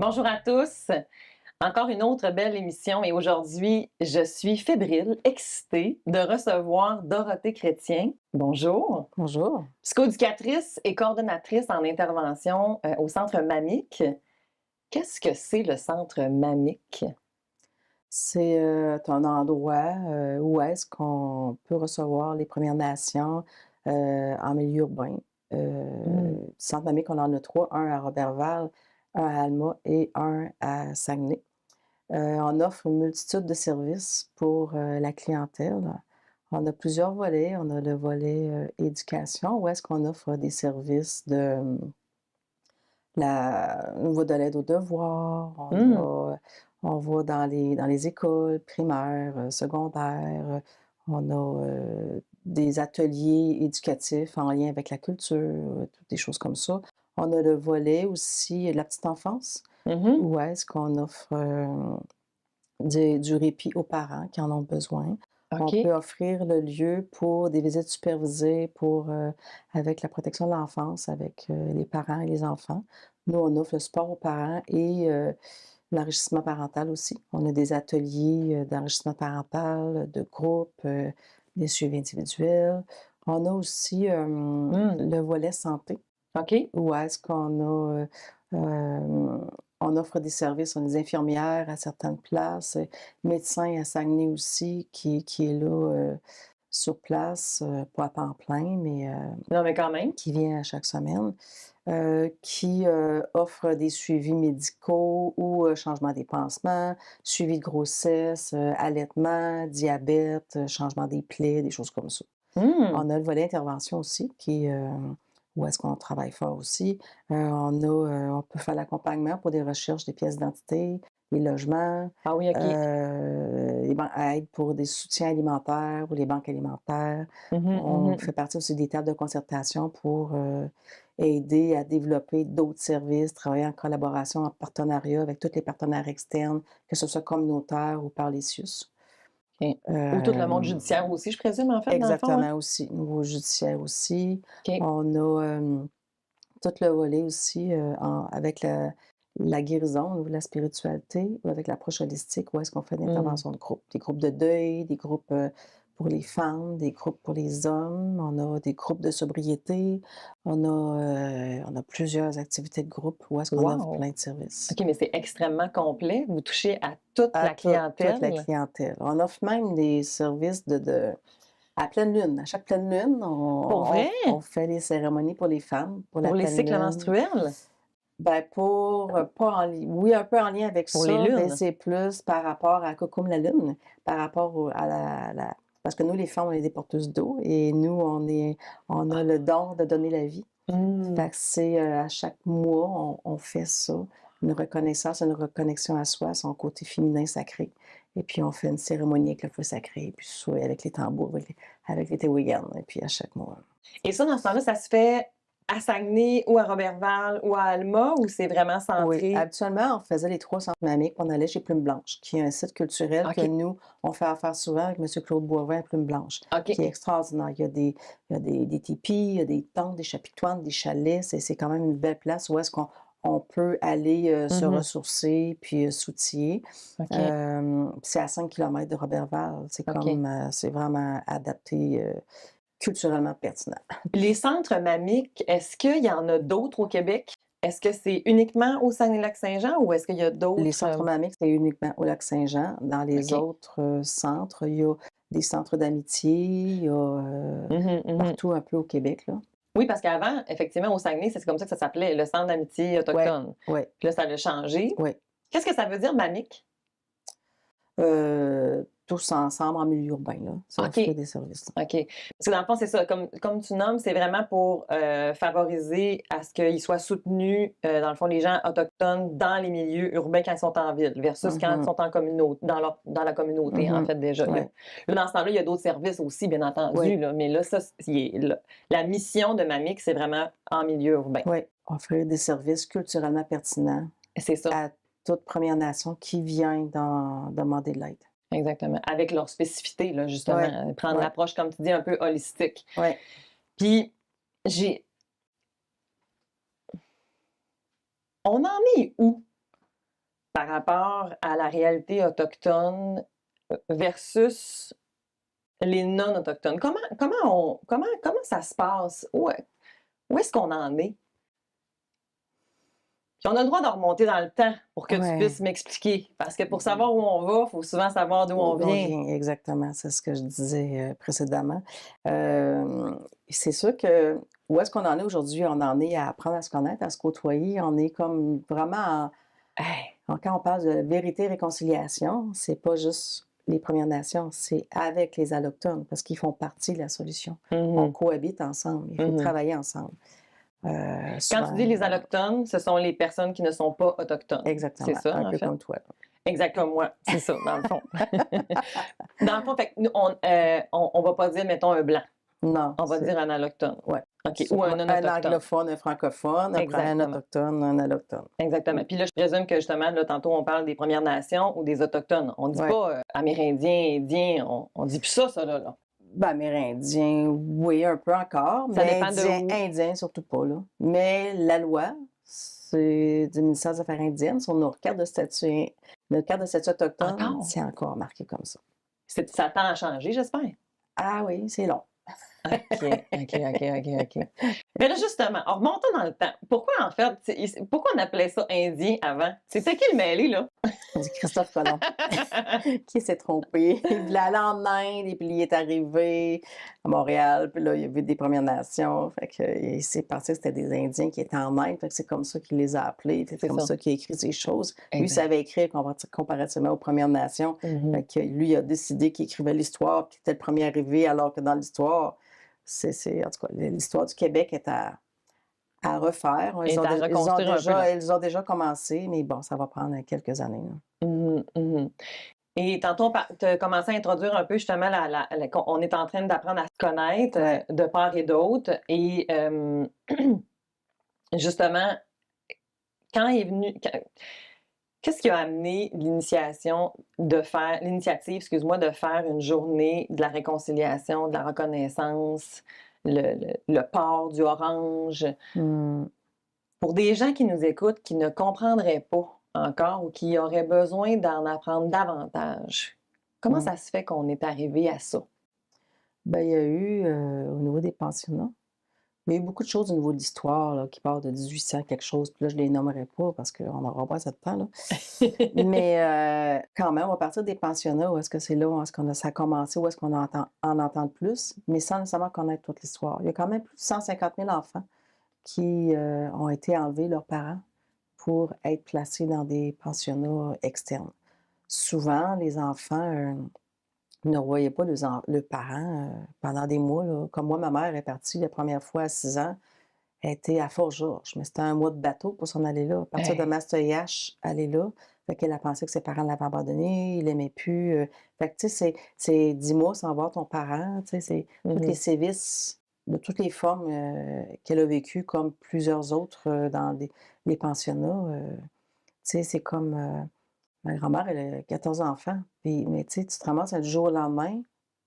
Bonjour à tous. Encore une autre belle émission et aujourd'hui, je suis fébrile, excitée de recevoir Dorothée Chrétien. Bonjour. Bonjour. Psychoéducatrice et coordonnatrice en intervention au Centre Mamic. Qu'est-ce que c'est le Centre Mamic? C'est, un endroit, où est-ce qu'on peut recevoir les Premières Nations, en milieu urbain. Hmm. Centre Mamic, on en a 3, un à Roberval, un à Alma et un à Saguenay. On offre une multitude de services pour, la clientèle. On a plusieurs volets. On a le volet, éducation, où est-ce qu'on offre des services de, au niveau de l'aide aux devoirs. Hmm. On va dans les écoles primaires, secondaires, on a, des ateliers éducatifs en lien avec la culture, toutes des choses comme ça. On a le volet aussi de la petite enfance, Mhm. où est-ce qu'on offre, du répit aux parents qui en ont besoin. On OK. peut offrir le lieu pour des visites supervisées pour, avec la protection de l'enfance, avec, les parents et les enfants. Nous, on offre le support aux parents et l'enrichissement parental aussi. On a des ateliers, d'enrichissement parental, de groupe, des suivis individuels. On a aussi, Hmm. le volet santé, OK. où est-ce qu'on a, on offre des services, on a des infirmières à certaines places, médecin à Saguenay aussi qui est là, sur place, pas à temps plein, mais Non, mais quand même. qui vient à chaque semaine, qui, offre des suivis médicaux ou, changement des pansements, suivi de grossesse, allaitement, diabète, changement des plaies, des choses comme ça. Hmm. On a le volet intervention aussi qui, où est-ce qu'on travaille fort aussi. On peut faire l'accompagnement pour des recherches des pièces d'identité, des logements, Ah oui, OK. les aide pour des soutiens alimentaires ou les banques alimentaires. Mhm, On fait mhm. partie aussi des tables de concertation pour, aider à développer d'autres services, travailler en collaboration, en partenariat avec tous les partenaires externes, que ce soit communautaire ou par les CIUS. OK. Ou tout le monde Hem judiciaire aussi, je présume, en fait, dans le fond, hein? Exactement aussi. Niveau judiciaire aussi. OK. On a, tout le volet aussi, avec la guérison au niveau de la spiritualité ou avec l'approche holistique où est-ce qu'on fait Hmm. d'intervention de groupe. Des groupes de deuil, des groupes, pour les femmes, des groupes pour les hommes. On a des groupes de sobriété. On a plusieurs activités de groupe où est-ce qu'on offre Wow! plein de services. OK, mais c'est extrêmement complet. Vous touchez à toute À la toute la clientèle. clientèle. On offre même des services à pleine lune. À chaque pleine lune, Pour on vrai? on fait les cérémonies pour les femmes, pour la Pour les pleine cycles lune. menstruels? Ben, pour, pas en li oui, un peu en lien avec Pour les ça, mais lunes? c'est plus par rapport à Cocum la lune, par rapport à la parce que nous, les femmes, on est des porteuses d'eau et nous, on a le don de donner la vie. Mmh. Fait que c'est, à chaque mois, on fait ça, une reconnaissance, une reconnexion à soi, son côté féminin sacré et puis on fait une cérémonie avec le feu sacré, puis soit avec les tambours, avec les téwéguines et puis à chaque mois. Et ça, dans ce temps-là, ça se fait à Saguenay ou à Roberval ou à Alma ou c'est vraiment Oui, centré? habituellement, on faisait les 3 centres dynamiques, puis on allait chez Plume Blanche, qui est un site culturel que OK, nous, on fait affaire souvent avec monsieur Claude Boivin à Plume Blanche, OK. qui est extraordinaire. Il y a des tipis, il y a des tentes, des chapitoines, des chalets. C'est quand même une belle place où est-ce qu'on peut aller, se Mmh. ressourcer puis, s'outiller. OK, C'est à 5 kilomètres de Roberval. OK. C'est vraiment adapté, culturellement pertinent. Les centres mamiques, est-ce qu'il y en a d'autres au Québec? Est-ce que c'est uniquement au Saguenay-Lac-Saint-Jean ou est-ce qu'il y a Les d'autres, centres mamiques, c'est uniquement au Lac-Saint-Jean. Dans les OK. autres, centres, il y a des centres d'amitié, il y a, Mmh mh, mmh. partout un peu au Québec, là. Oui, parce qu'avant, effectivement, au Saguenay, c'est comme ça que ça s'appelait, le Centre d'amitié Ouais, autochtone. ouais, Puis là, ça l'a changé. ouais. Qu'est-ce que ça veut dire, mamique? Tous ensemble en milieu urbain, là, ça offrir OK, des services. OK. Parce que dans le fond, c'est ça, comme tu nommes, c'est vraiment pour, favoriser à ce qu'ils soient soutenus, dans le fond, les gens autochtones dans les milieux urbains quand ils sont en ville versus quand ils Mmh. sont en dans la communauté, en Mmh. fait, déjà. Ouais, Là, dans ce temps-là, il y a d'autres services aussi, bien entendu, ouais, là, mais là, ça, la mission de Mamique, c'est vraiment en milieu urbain. ouais. Offrir des services culturellement pertinents C'est ça. à toute Première Nation qui vient demander de l'aide. Exactement. Avec leurs spécificités, là, justement, Ouais, prendre ouais, l'approche, comme tu dis, un peu holistique. ouais. Puis, j'ai on en est où? par rapport à la réalité autochtone versus les non-autochtones. Comment ça se passe? Où est-ce qu'on en est? Puis on a le droit de remonter dans le temps pour que tu Ouais. puisses m'expliquer. Parce que pour savoir où on va, il faut souvent savoir d'où on D'où on vient. vient, exactement, c'est ce que je disais, précédemment. C'est sûr que où est-ce qu'on en est aujourd'hui? On en est à apprendre à se connaître, à se côtoyer. On est comme vraiment quand on parle de vérité, réconciliation, c'est pas juste les Premières Nations, c'est avec les Allochtones, parce qu'ils font partie de la solution. On Mhm. cohabite ensemble, il faut Mhm. travailler ensemble. Quand tu Souvent, dis les Allochtones, ce sont les personnes qui ne sont pas autochtones. C'est exactement, ça, un en peu fait? comme toi. Exact comme moi, c'est ça, dans le fond. Dans le fond, fait que on va pas dire, mettons, un blanc. Non, On va c'est dire un allochtone. ouais. OK. C'est Ou un comme un non-autochtone. anglophone, un francophone, un Exactement. autochtone, un allochtone. Exactement. Puis là, je présume que justement, là, tantôt, on parle des Premières Nations ou des Autochtones. On dit Ouais. pas Amérindiens, Indiens, on dit plus ça, là. Ben, amérindien, oui, un peu encore, Ça mais dépend de où. indien, surtout pas, là. Mais la loi, c'est du ministère des Affaires indiennes, sur notre carte de statut autochtone, Encore? c'est encore marqué comme ça. Ça tend à changer, j'espère. Ah oui, c'est long. OK. Mais là, justement, remontons dans le temps. Pourquoi, en fait, pourquoi on appelait ça Indien avant? C'était qui le mêlé, là? C'est Christophe Colomb qui s'est trompé. Il voulait aller en Inde et puis il est arrivé à Montréal. Puis là, il a vu des Premières Nations. Fait que, il s'est pensé que c'était des Indiens qui étaient en Inde. Fait que c'est comme ça qu'il les a appelés. C'est comme ça qu'il a écrit ces choses. Lui, il Exact. savait écrire comparativement aux Premières Nations. Mhm. Fait que lui, il a décidé qu'il écrivait l'histoire, qu'il était le premier arrivé, alors que dans l'histoire, en tout cas, l'histoire du Québec est à refaire. Et à reconstruire un peu, là. Ils ont déjà commencé, mais bon, ça va prendre quelques années, là. Mhm, mhm. Et tantôt, tu as commencé à introduire un peu justement, on est en train d'apprendre à se connaître Ouais. de part et d'autre. Et justement, quand est venu. Qu'est-ce qui a amené l'initiative, excuse-moi, de faire une journée de la réconciliation, de la reconnaissance, le port du orange? Hmm. Pour des gens qui nous écoutent, qui ne comprendraient pas encore ou qui auraient besoin d'en apprendre davantage, comment ça se fait qu'on est arrivé à ça? Ben, il y a eu, au niveau des pensionnats, il y a eu beaucoup de choses au niveau de l'histoire, là, qui partent de 1800 quelque chose, puis là, je les nommerai pas parce qu'on n'aura pas assez de temps, là. Mais quand même, on va partir des pensionnats, où est-ce que c'est là où est-ce ça a commencé, où est-ce qu'on en entend le plus, mais sans nécessairement connaître toute l'histoire. Il y a quand même plus de 150 000 enfants qui ont été enlevés leurs parents pour être placés dans des pensionnats externes. Souvent, les enfants ne revoyaient pas leurs parents pendant des mois, là. Comme moi, ma mère est partie la première fois à 6 ans, elle était à Fort-Georges, mais c'était un mois de bateau pour s'en aller là. À partir de Hey. Mastoyache, aller là, fait qu'elle a pensé que ses parents l'avaient abandonnée, ils l'aimaient plus. Fait que, tu sais, c'est 10 mois sans voir ton parent, tu sais, c'est tous les sévices de toutes les formes qu'elle a vécues, comme plusieurs autres dans les pensionnats. Tu sais, c'est comme ma grand-mère, elle a 14 enfants, mais tu sais, tu te ramasses du jour au lendemain,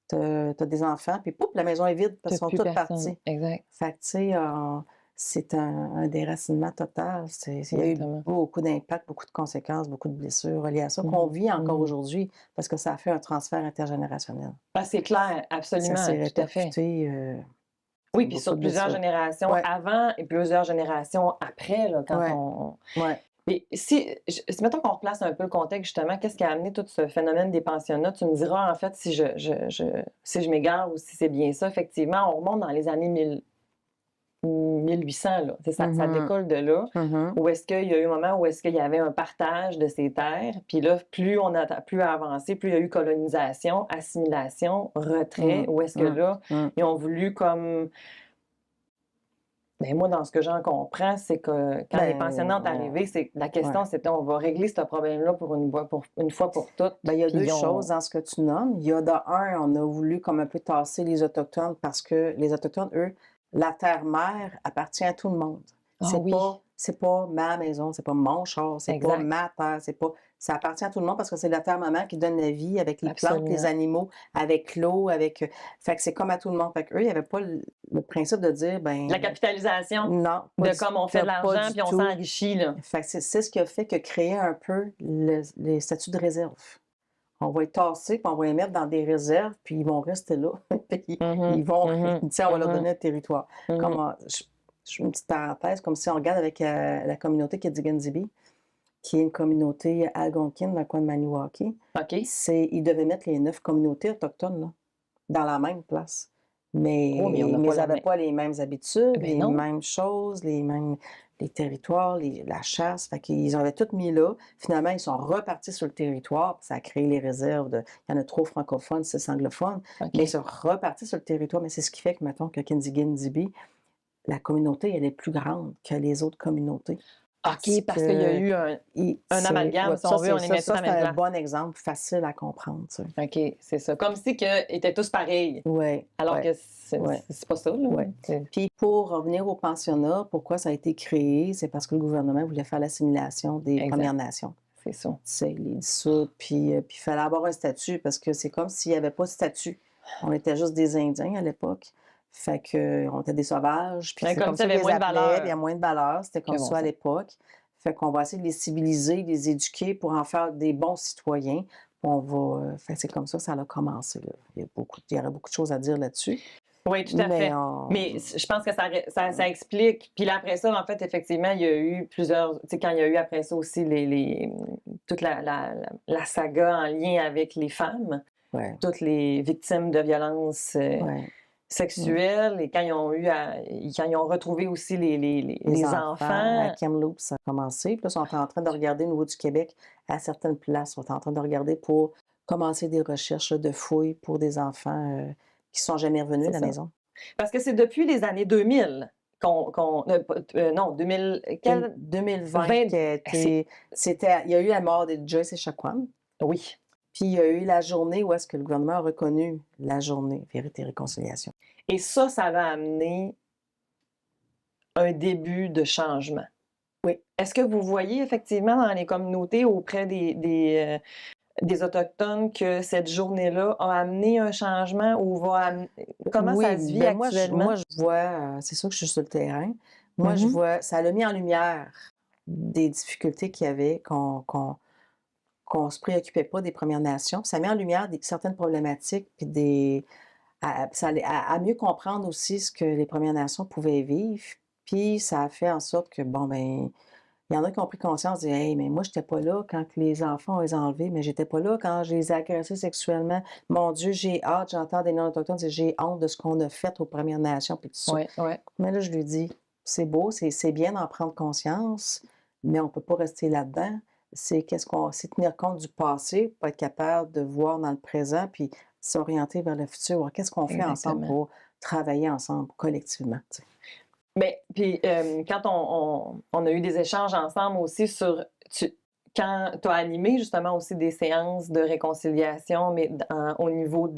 tu as des enfants, puis pouf, la maison est vide parce qu'ils sont tous partis. Exact. Fait que, tu sais, c'est un déracinement total. Il y a eu Exactement. beaucoup d'impacts, beaucoup de conséquences, beaucoup de blessures reliées à ça, qu'on vit encore aujourd'hui, parce que ça a fait un transfert intergénérationnel. Ah, c'est clair, Ça absolument, s'est tout à fait. répercuté. Oui, puis beaucoup sur de plusieurs blessures. générations Ouais. avant et plusieurs générations après, là, quand Ouais. Ouais. Mais mettons qu'on replace un peu le contexte, justement, qu'est-ce qui a amené tout ce phénomène des pensionnats? Tu me diras, en fait, si je m'égare ou si c'est bien ça. Effectivement, on remonte dans les années 1800, là. Ça décolle de là. Où est-ce qu'il y a eu un moment où est-ce qu'il y avait un partage de ces terres? Puis là, plus à avancer, plus il y a eu colonisation, assimilation, retrait. Où est-ce que là, ils ont voulu comme... Ben moi, dans ce que j'en comprends, c'est que quand les pensionnats sont arrivés, la question, c'était on va régler ce problème-là pour une fois pour toutes. Ben, il y a Puis deux choses dans ce que tu nommes. Il y a de un, on a voulu comme un peu tasser les Autochtones parce que les Autochtones, eux, la terre-mère appartient à tout le monde. Ah C'est oui. pas ma maison, c'est pas mon char, c'est pas Exact. ma terre, Ça appartient à tout le monde parce que c'est la terre-maman qui donne la vie avec les plantes, les Absolument. animaux, avec l'eau, avec, fait que c'est comme à tout le monde. Fait qu'eux, il y avait pas le principe de dire, La ben capitalisation non, de comme on fait de pas l'argent du puis on tout. s'enrichit, là. Fait que c'est ce qui a fait que créer un peu les statuts de réserve. On va les tasser, puis on va les mettre dans des réserves, puis ils vont rester là. Puis Mhm, ils vont, mhm, tu sais, on va leur mhm, donner un territoire. Comme, mhm. je fais une petite parenthèse, comme si on regarde avec la communauté Kidigenzibi, qui est une communauté algonquine dans le coin de Maniwaki. OK. Ils devaient mettre les 9 communautés autochtones là, dans la même place. Oh, mais on n'a Mais pas ils la n'avaient main. pas les mêmes habitudes, Ben les non. mêmes choses, les territoires, la chasse. Fait qu'ils avaient tout mis là. Finalement, ils sont repartis sur le territoire. Puis ça a créé les réserves. Il y en a trop francophones, 6 anglophones. Mais ils OK. sont repartis sur le territoire. Mais c'est ce qui fait que, mettons, que Kinsiguen-Dibi, la communauté, elle est plus grande que les autres communautés. Parce OK, parce qu'il y a que eu un amalgame, ouais, si on veut, on les met tous ça, à la c'est même un place. bon exemple facile à comprendre, tu sais. OK, c'est ça. Comme si qu'ils étaient tous pareils, Ouais, alors ouais, que ouais. c'est pas ça, là. Ouais. Puis pour revenir au pensionnat, pourquoi ça a été créé? C'est parce que le gouvernement voulait faire l'assimilation des Premières Exact, Nations. c'est ça. Tu sais, les dissoudre, puis il fallait avoir un statut parce que c'est comme s'il n'y avait pas de statut. On était juste des Indiens à l'époque. Fait que on était des sauvages, puis Mais c'est comme comme ça, ça il y qu'ils avait les moins de appelaient, puis il y a valeur moins de valeur, c'était que comme bon ça à ça. l'époque. Fait qu'on va essayer de les civiliser, de les éduquer pour en faire des bons citoyens. On va, fait c'est comme ça a commencé, là. Il y aurait beaucoup de choses à dire là-dessus, Oui, tout à mais fait. Mais je pense que ça explique. Puis là, après ça, en fait, effectivement, il y a eu plusieurs. Tu sais, quand il y a eu après ça aussi toute la saga en lien avec les femmes, ouais, toutes les victimes de violences ouais. Mmh. sexuelles, et quand quand ils ont retrouvé aussi Les les enfants, à enfants. Kamloops, ça a commencé. Puis là, ils sont en train de regarder au niveau du Québec, à certaines places, ils sont en train de regarder pour commencer des recherches là, de fouilles pour des enfants qui ne sont jamais revenus à C'est la ça. maison. Parce que c'est depuis les années 2000 non, 2000, quel 2020, 20 il y a eu la mort de Joyce Echaquan, oui. puis il y a eu la journée où est-ce que le gouvernement a reconnu la journée Vérité et Réconciliation. Et ça va amener un début de changement. Oui, Est-ce que vous voyez effectivement dans les communautés auprès des Autochtones que cette journée-là a amené un changement ou comment oui, ça se vit ben actuellement? moi je vois, c'est sûr que je suis sur le terrain. Moi, je Mhm. vois, ça l'a mis en lumière des difficultés qu'il y avait, qu'on se préoccupait pas des Premières Nations. Ça met en lumière certaines problématiques, puis à mieux comprendre aussi ce que les Premières Nations pouvaient vivre. Puis ça a fait en sorte que, bon, ben, il y en a qui ont pris conscience, dit, hey, mais moi, j'étais pas là quand que les enfants ont les enlevés, mais j'étais pas là quand je les ai agressés sexuellement. Mon Dieu, j'ai hâte, j'entends des non-autochtones dire, j'ai honte de ce qu'on a fait aux Premières Nations, puis tout ça. Oui, oui, Mais là, je lui dis, c'est beau, c'est bien d'en prendre conscience, mais on ne peut pas rester là-dedans. C'est tenir compte du passé pour être capable de voir dans le présent, puis s'orienter vers le futur. Alors, qu'est-ce qu'on fait ensemble exactement. pour travailler ensemble collectivement? Tu sais? Mais puis quand on a eu des échanges ensemble aussi quand tu as animé justement aussi des séances de réconciliation, mais au niveau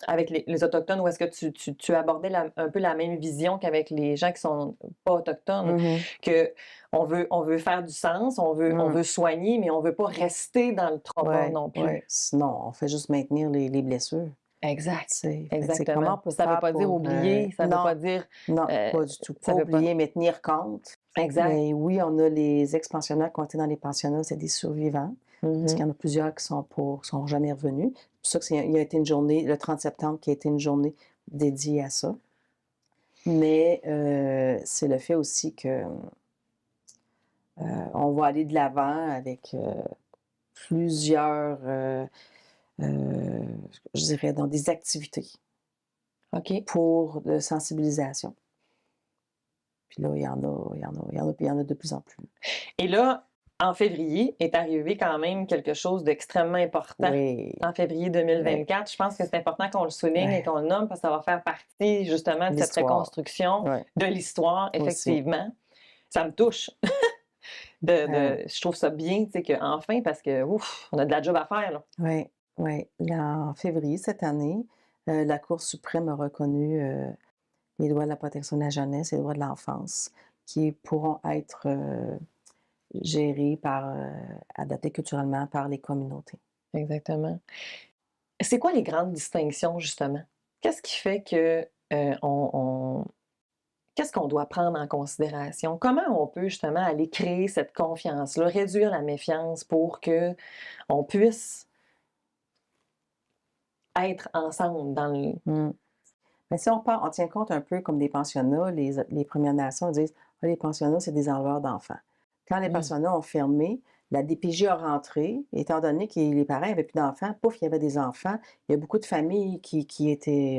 avec les Autochtones, où est-ce que tu abordais un peu la même vision qu'avec les gens qui sont pas autochtones, Mhm. que on veut faire du sens, on Mm. veut soigner, mais on veut pas rester dans le trauma Ouais, non ouais. plus. Sinon, on fait juste maintenir les blessures. Exact, Tu sais. Fait que c'est comment exactement. on peut Puis ça veut faire pas dire pour. oublier, ça veut Non, pas dire non, euh, pas du tout. ça Pas veut pas. oublier, mais tenir compte. Exact. Mais oui, on a les ex-pensionnats qui ont été dans les pensionnats, c'est des survivants. Parce qu'il y en a plusieurs qui sont jamais revenus. C'est pour ça qu'il y a été une journée, le 30 septembre, qui a été une journée dédiée à ça. Mais c'est le fait aussi que on va aller de l'avant avec plusieurs, je dirais, dans des activités OK. pour de sensibilisation. Puis là, il y en a de plus en plus. Et là, en février, est arrivé quand même quelque chose d'extrêmement important. Oui, En février oui, 2024, je pense que c'est important qu'on le souligne et ouais. qu'on le nomme parce que ça va faire partie justement de cette L'histoire, reconstruction ouais, de l'histoire, aussi. effectivement. Ça me touche. Euh, Je trouve ça bien, tu sais, qu'enfin, parce que, ouf, on a de la job à faire, là. oui, oui. Là, en février cette année, la Cour suprême a reconnu les droits de la protection de la jeunesse et les droits de l'enfance qui pourront être géré adapté culturellement par les communautés. Exactement. C'est quoi les grandes distinctions, justement? Qu'est-ce qui fait que, on qu'est-ce qu'on doit prendre en considération? Comment on peut justement aller créer cette confiance-là, réduire la méfiance pour qu'on puisse être ensemble dans le Mmh. Mais si on tient compte un peu comme des pensionnats, les Premières Nations disent: «Ah, les pensionnats, c'est des enleveurs d'enfants». Quand les mmh, pensionnats ont fermé, la DPJ a rentré, étant donné que les parents n'avaient plus d'enfants, pouf, il y avait des enfants. Il y a beaucoup de familles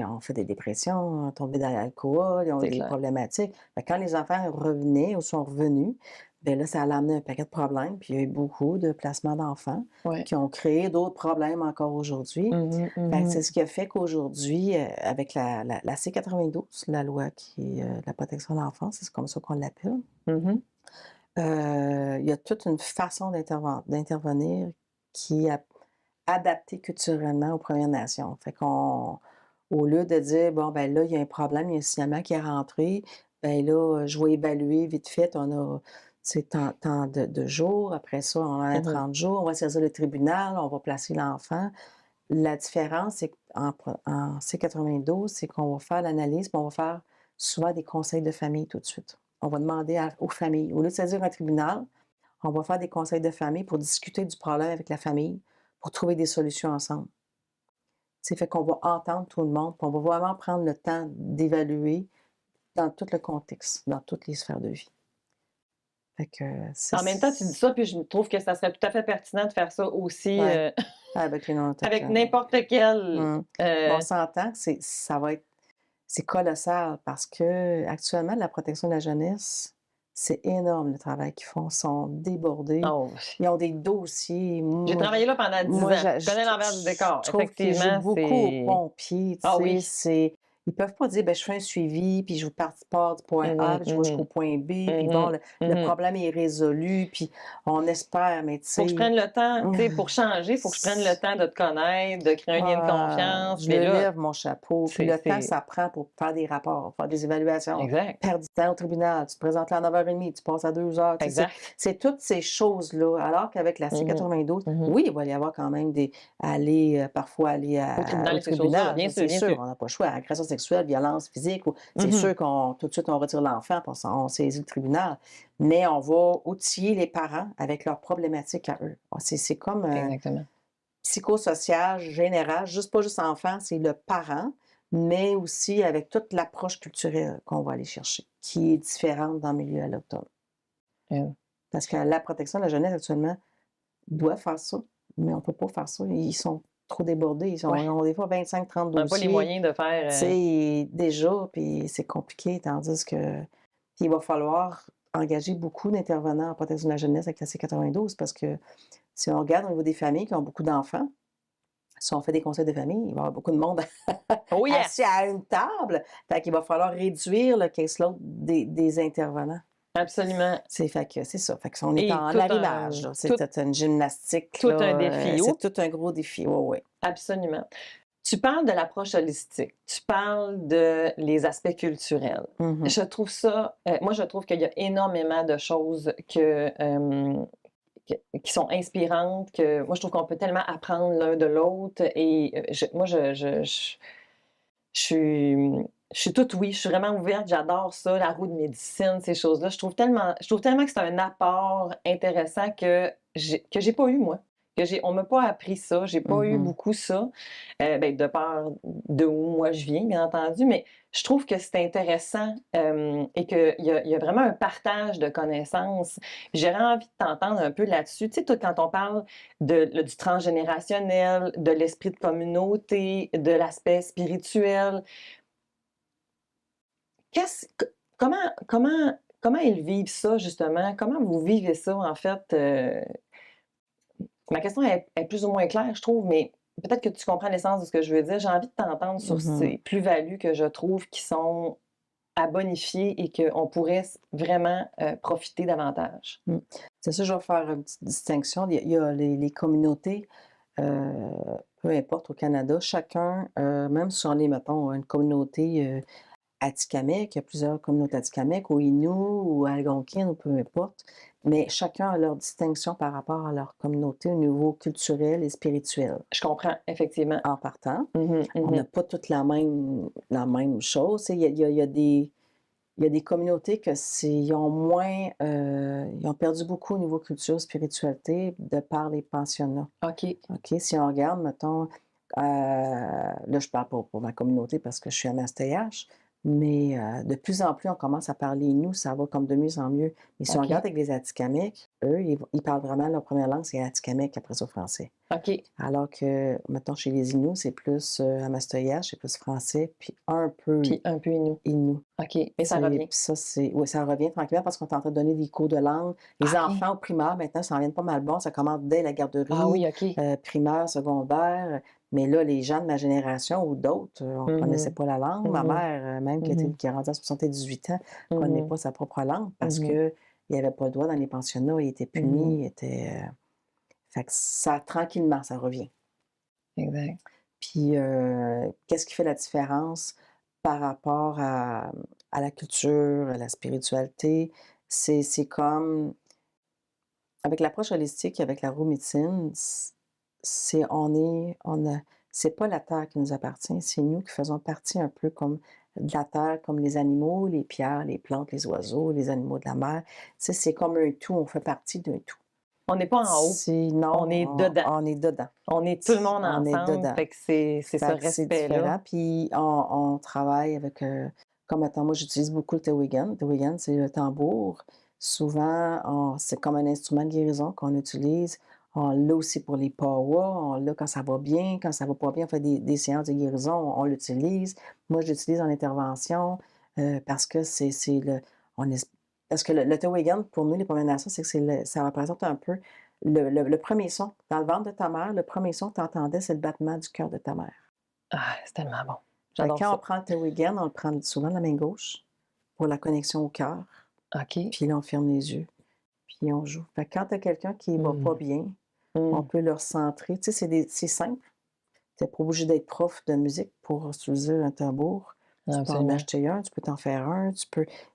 ont fait des dépressions, ont tombé dans l'alcool, ils ont eu c'est des clair. problématiques. Fait que quand les enfants revenaient ou sont revenus, bien là, ça a amené un paquet de problèmes, puis il y a eu beaucoup de placements d'enfants Ouais. qui ont créé d'autres problèmes encore aujourd'hui. Mmh mh, Fait que mmh. c'est ce qui a fait qu'aujourd'hui, avec la C-92, la loi qui est, la protection de l'enfance, c'est comme ça qu'on l'appelle, Mmh. il y a toute une façon d'intervenir qui est adaptée culturellement aux Premières Nations. Fait qu'on au lieu de dire: «Bon, ben là, il y a un problème, il y a un signalement qui est rentré, ben là, je vais évaluer vite fait, on a, tu sais, tant de jours, après ça, on en a Mmh. 30 jours, on va saisir le tribunal, on va placer l'enfant». La différence, c'est en C-92, c'est qu'on va faire l'analyse, puis on va faire souvent des conseils de famille tout de suite. On va demander aux familles. Au lieu de saisir un tribunal, on va faire des conseils de famille pour discuter du problème avec la famille, pour trouver des solutions ensemble. C'est fait qu'on va entendre tout le monde, puis on va vraiment prendre le temps d'évaluer dans tout le contexte, dans toutes les sphères de vie. Fait que c'est En même temps, tu dis ça, puis je trouve que ça serait tout à fait pertinent de faire ça aussi, ouais, avec les non avec n'importe quel, mmh. Mais on s'entend que ça va être c'est colossal parce qu'actuellement, la protection de la jeunesse, c'est énorme le travail qu'ils font. Ils sont débordés. oh, Ils ont des dossiers. j'ai travaillé là pendant 10 Moi, ans. Je connais l'envers du je décor. trouve qu'ils jouent Effectivement, beaucoup aux c'est pompiers, tu ah sais, oui. ils peuvent pas dire: «Ben, je fais un suivi, puis je pars du point Mmh A, mh, puis je vais mmh jusqu'au point B, puis bon, mh. le Mmh. problème est résolu, puis on espère», mais tu Faut que je sais, prenne le temps, tu sais, pour changer, il faut que je prenne le temps de te connaître, de créer un lien de ah, confiance, je mais le là, lève mon chapeau. Puis le temps que c'est ça prend pour faire des rapports, faire des évaluations, exact, perdre du temps au tribunal, tu te présentes là à 9h30, tu passes à 2 heures, tu sais, exact. c'est toutes ces choses-là. Alors qu'avec la Mmh mh. C-92, Mmh. oui, il va y avoir quand même parfois aller Au tribunal au et ces choses-là, là, tribunal, bien ça sûr, c'est bien sûr, sûr. on n'a pas le choix. Agression sexuelle, violence physique, ou c'est Mmh. sûr qu'on tout de suite on retire l'enfant, puis on saisit le tribunal. Mais on va outiller les parents avec leurs problématiques à eux. C'est comme Exactement. psychosocial général, juste pas juste enfant, c'est le parent, mais aussi avec toute l'approche culturelle qu'on va aller chercher, qui est différente d'un milieu à l'autre. Mmh. Parce que la protection de la jeunesse actuellement doit faire ça, mais on peut pas faire ça. Ils sont trop débordés. Ils Ouais, ont des fois 25-30 on n'a pas les dossiers, moyens de tu faire, sais, déjà, puis c'est compliqué. Tandis que puis il va falloir engager beaucoup d'intervenants en protection de la jeunesse avec la C-92 parce que si on regarde au niveau des familles qui ont beaucoup d'enfants, si on fait des conseils de famille, il va y avoir beaucoup de monde oh assis yes! à une table. Fait qu'il va falloir réduire le caseload des intervenants. Absolument Fait que c'est ça. Fait qu'on est et en arrivage, là. C'est tout toute une gymnastique, tout un là, défi. c'est Ouh, tout un gros défi. Oui, oui. absolument. Tu parles de l'approche holistique, tu parles de les aspects culturels. Mmh. Je trouve ça, moi, je trouve qu'il y a énormément de choses qui sont inspirantes, que moi, je trouve qu'on peut tellement apprendre l'un de l'autre et moi, je suis, je suis toute oui, je suis vraiment ouverte, j'adore ça, la roue de médecine, ces choses-là. Je trouve tellement que c'est un apport intéressant que j'ai pas eu, moi. On m'a pas appris ça, j'ai pas eu Mmh. beaucoup ça, ben, de peur de où moi je viens, bien entendu, mais je trouve que c'est intéressant, et qu'il y a vraiment un partage de connaissances. J'aurais envie de t'entendre un peu là-dessus. Tu sais, toi, quand on parle du transgénérationnel, de l'esprit de communauté, de l'aspect spirituel, qu'est-ce que comment ils vivent ça justement? Comment vous vivez ça en fait? Ma question est plus ou moins claire, je trouve, mais peut-être que tu comprends l'essence de ce que je veux dire. J'ai envie de t'entendre sur Mmh. ces plus-values que je trouve qui sont à bonifier et qu'on pourrait vraiment, profiter davantage. Mmh. C'est ça, je vais faire une petite distinction. Il y a les communautés, heu, peu importe au Canada, chacun, même si on est, mettons, une communauté, atikamekw, il y a plusieurs communautés atikamekw, ou Innu, ou algonquines, ou peu importe, mais chacun a leur distinction par rapport à leur communauté au niveau culturel et spirituel. Je comprends, effectivement. En partant, Mhm, on n'a mhm. pas toutes la même chose. Tu sais, il y a des communautés que ils ont moins, ils ont perdu beaucoup au niveau culture, spiritualité, de par les pensionnats. OK. OK? Si on regarde, mettons, là, je parle pour ma communauté parce que je suis à MSTH, mais de plus en plus, on commence à parler nous, ça va comme de mieux en mieux. Mais si on OK. regarde avec les Atikamekw, eux, ils parlent vraiment leur première langue, c'est Atikamekw, après ça, français. OK. Alors que, mettons, chez les Inuits, c'est plus Amastoyage, c'est plus français, puis un peu Puis un peu Innu. Innu. OK. Mais ça revient. Puis ça, oui, ça revient tranquillement parce qu'on est en train de donner des cours de langue. Les OK. enfants au primaire, maintenant, ça en vient pas mal bon. Ça commence dès la Ah garderie, oui, OK. primaire, secondaire. Mais là, les gens de ma génération ou d'autres, on ne connaissait Mhm, pas la langue. Ma mhm, mère, même mhm, qui a rendu à 78 ans, ne connaît mhm, pas sa propre langue parce mhm. qu'il n'y avait pas le droit dans les pensionnats. Il était Mhm. puni. Il était, fait que ça, tranquillement, ça revient. Exact. Puis, qu'est-ce qui fait la différence par rapport à la culture, à la spiritualité? C'est comme, avec l'approche holistique, avec la roue médecine, c'est pas la terre qui nous appartient, c'est nous qui faisons partie un peu comme de la terre, comme les animaux, les pierres, les plantes, les oiseaux, les animaux de la mer. Tu sais, c'est comme un tout, on fait partie d'un tout. On n'est pas en haut, on est Sinon, dedans. on est dedans. On est tout le monde On est ensemble, dedans. fait que c'est ce Fait que c'est respect-là. différent. Puis on travaille avec, comme attends, moi j'utilise beaucoup le Tewigan. Le Tewigan, c'est le tambour. Souvent, c'est comme un instrument de guérison qu'on utilise. On l'a aussi pour les powwows, on l'a quand ça va bien, quand ça va pas bien, on fait des séances de guérison, on l'utilise. Moi, je l'utilise en intervention, parce que c'est le on est parce que le Tewigan, pour nous, les Premières Nations, c'est que ça représente un peu le premier son. Dans le ventre de ta mère, le premier son que tu entendais, c'est le battement du cœur de ta mère. Ah, c'est tellement bon. Fait que J'adore quand on ça. prend le Tewigan, on le prend souvent de la main gauche pour la connexion au cœur, OK. puis là, on ferme les yeux, puis on joue. Fait que quand tu as quelqu'un qui va pas Mm. bien, on Mm. peut le recentrer. Tu sais, c'est simple. Tu n'es pas obligé d'être prof de musique pour utiliser un tambour. Tu peux en Absolument. acheter un, tu peux t'en faire un,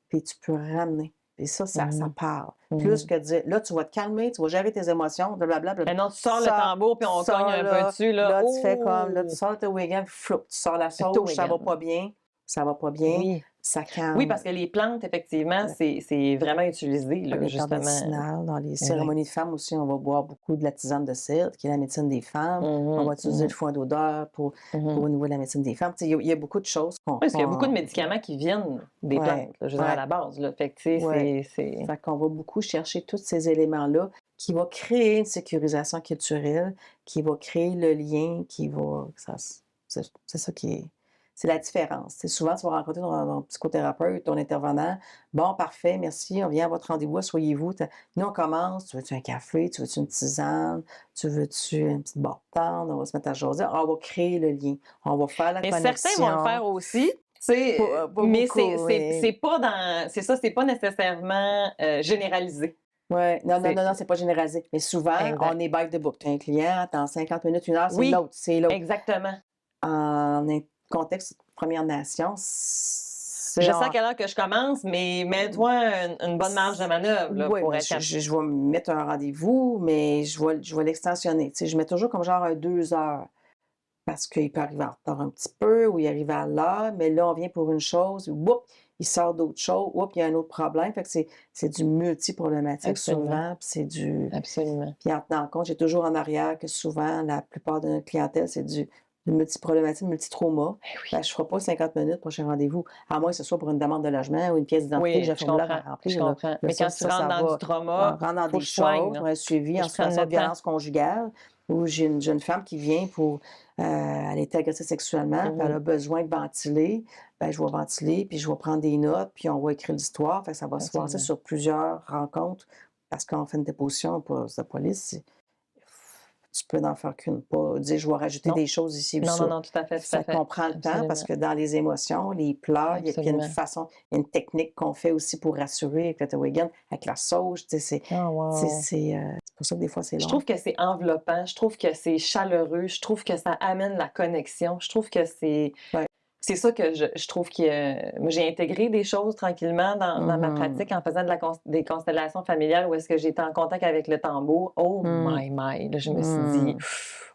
puis tu peux ramener. Et ça Mhm. parle. Mhm. Plus que de dire, là, tu vas te calmer, tu vas gérer tes émotions, blablabla. Mais non, tu sors le tambour puis on cogne un peu dessus, là. Là, tu fais comme, là, tu Oh! sors le Tewigan, flou, tu sors la sauge, ça va Tewigan. pas bien, ça va pas bien, Oui. ça Oui, calme. parce que les plantes, effectivement, c'est vraiment utilisé, Dans là, les plantes justement. médicinales, dans les Exact. cérémonies de femmes aussi, on va boire beaucoup de la tisane de cidre, qui est la médecine des femmes. On va Mhm, utiliser le mhm, foin d'odeur pour mhm. au niveau de la médecine des femmes. Tu sais, il y a beaucoup de choses Oui, parce qu'il y a beaucoup de médicaments qui viennent des Ouais, plantes, là, je veux dire, à ouais, la base, là. Fait que, tu sais, ouais. c'est... Fait qu'on va beaucoup chercher tous ces éléments-là qui vont créer une sécurisation culturelle, qui va créer le lien, c'est ça qui est c'est la différence. Tu sais, souvent, tu vas rencontrer ton psychothérapeute, ton intervenant. Bon, parfait, merci, on vient à votre rendez-vous, asseyez-vous. Nous, on commence. Tu veux-tu un café? Tu veux-tu une tisane? Tu veux-tu une petite barre tendre? On va se mettre à jaser. On va créer le lien. On va faire la Mais certains vont le connexion. faire aussi, tu sais, Pas mais beaucoup, mais... c'est pas dans... C'est ça, c'est pas nécessairement généralisé. Ouais, non, non, C'est... non, non, c'est pas généralisé. Mais souvent, on Exact. est by the book. Tu as un client, dans 50 minutes, 1 heure, Oui, c'est l'autre. exactement. En contexte Première Nation, Je sais à quelle heure que je commence, mais mets-toi une bonne marge de manœuvre, là, Oui, pour mais être capable. je vais me mettre un rendez-vous, mais je vais l'extensionner. Tu sais, je mets toujours comme genre 2 heures. Parce qu'il peut arriver en retard un petit peu ou il arrive à l'heure, mais là, on vient pour une chose, whoop, il sort d'autres choses, whoop, il y a un autre problème. Fait que c'est du multi-problématique Absolument. souvent, puis c'est du... Absolument. Puis en tenant compte, j'ai toujours en arrière que souvent, la plupart de notre clientèle, c'est du multi-problématique, multi-trauma. Eh oui. Ben, je ne ferai pas 50 minutes prochain rendez-vous, à moins que ce soit pour une demande de logement ou une pièce d'identité, j'ai Oui, un je formulaire comprends. à remplir. Je Là. comprends. Là, Mais quand tu rentres dans va. du trauma, On rentre dans faut des que je soigne, choses, là. pour un suivi Faut en que je prenne situation le de temps. violence conjugale, où j'ai une jeune femme qui vient pour... elle était agressée sexuellement, puis elle a besoin de ventiler. Ben, je vais ventiler, puis je vais prendre des notes, puis on va écrire l'histoire. Fait que ça va se passer Absolument. sur plusieurs rencontres, parce qu'on fait une déposition au poste de police. Tu peux n'en faire qu'une, pas dire je vais rajouter Non. des choses ici ou Non, ça. non, non, tout à fait, tout à Fait fait. qu'on prend le temps parce Absolument. que dans les émotions, les pleurs, il y a une Absolument. façon, il y a une technique qu'on fait aussi pour rassurer avec le Tewigan, avec la sauge, tu sais, Oh, wow. c'est pour ça que des fois c'est Je long. trouve que c'est enveloppant, je trouve que c'est chaleureux, je trouve que ça amène la connexion, je trouve que c'est... Ouais. c'est ça que je trouve que moi, j'ai intégré des choses tranquillement dans ma pratique en faisant des constellations familiales où est-ce que j'étais en contact avec le tambour. Oh my! Là, je me suis dit,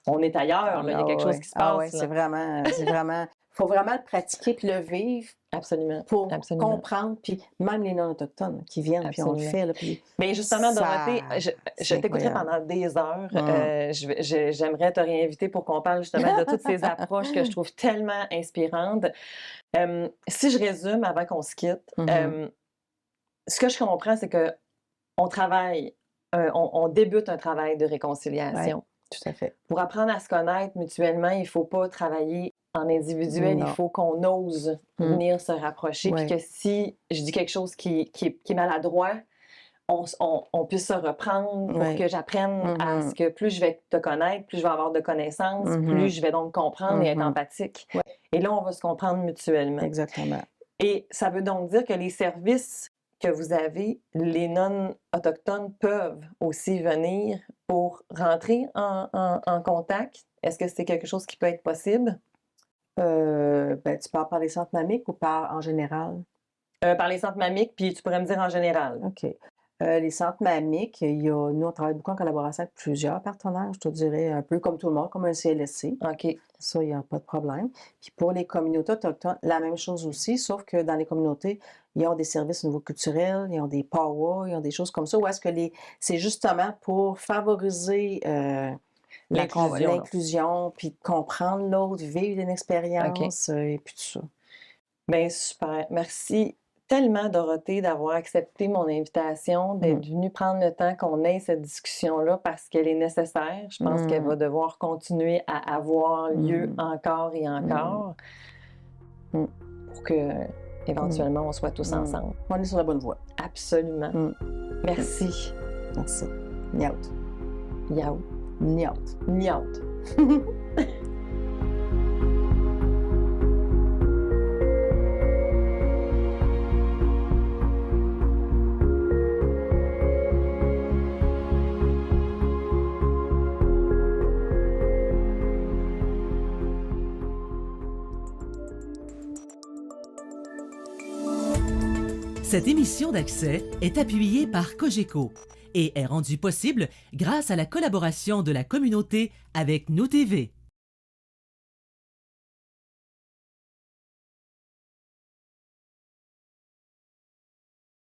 on est ailleurs, là, il y a quelque chose qui se passe, c'est là. vraiment, faut vraiment le pratiquer puis le vivre Absolument, pour absolument, comprendre, puis même les non-autochtones qui viennent, puis on le absolument. fait, là, puis Mais justement, ça, Dorothée, je c'est t'écouterai incroyable. pendant des heures. J'aimerais te réinviter pour qu'on parle justement de toutes ces approches que je trouve tellement inspirantes. Si je résume avant qu'on se quitte, ce que je comprends, c'est que on travaille, on débute un travail de Ouais, réconciliation. tout à fait. Pour apprendre à se connaître mutuellement, il ne faut pas travailler en individuel, il Non. faut qu'on ose venir se rapprocher, puis Ouais. que si je dis quelque chose qui est maladroit, on puisse se reprendre pour Ouais. que j'apprenne à ce que plus je vais te connaître, plus je vais avoir de connaissances, plus je vais donc comprendre et être empathique. Ouais. Et là, on va se comprendre mutuellement. Exactement. Et ça veut donc dire que les services que vous avez, les non-autochtones peuvent aussi venir pour rentrer en contact. Est-ce que c'est quelque chose qui peut être possible? Ben, tu parles par les centres mamiques ou par en général? Par les centres mamiques, puis tu pourrais me dire en général. OK. Les centres mamiques, nous, on travaille beaucoup en collaboration avec plusieurs partenaires, je te dirais, un peu comme tout le monde, comme un CLSC. OK. Ça, il n'y a pas de problème. Puis pour les communautés autochtones, la même chose aussi, sauf que dans les communautés, ils ont des services au niveau culturel, ils ont des powwows, ils ont des choses comme ça, où est-ce que c'est justement pour favoriser l'inclusion, puis de comprendre l'autre, vivre une expérience, et puis tout ça. Bien, super. Merci tellement, Dorothée, d'avoir accepté mon invitation, d'être venue prendre le temps qu'on ait cette discussion-là parce qu'elle est nécessaire. Je pense qu'elle va devoir continuer à avoir lieu encore et encore pour que, éventuellement, on soit tous ensemble. On est sur la bonne voie. Absolument. Merci. Merci. Niaut. Yao. Niaut. Niaut. Cette émission d'Accès est appuyée par Cogeco et est rendue possible grâce à la collaboration de la communauté avec Nous TV.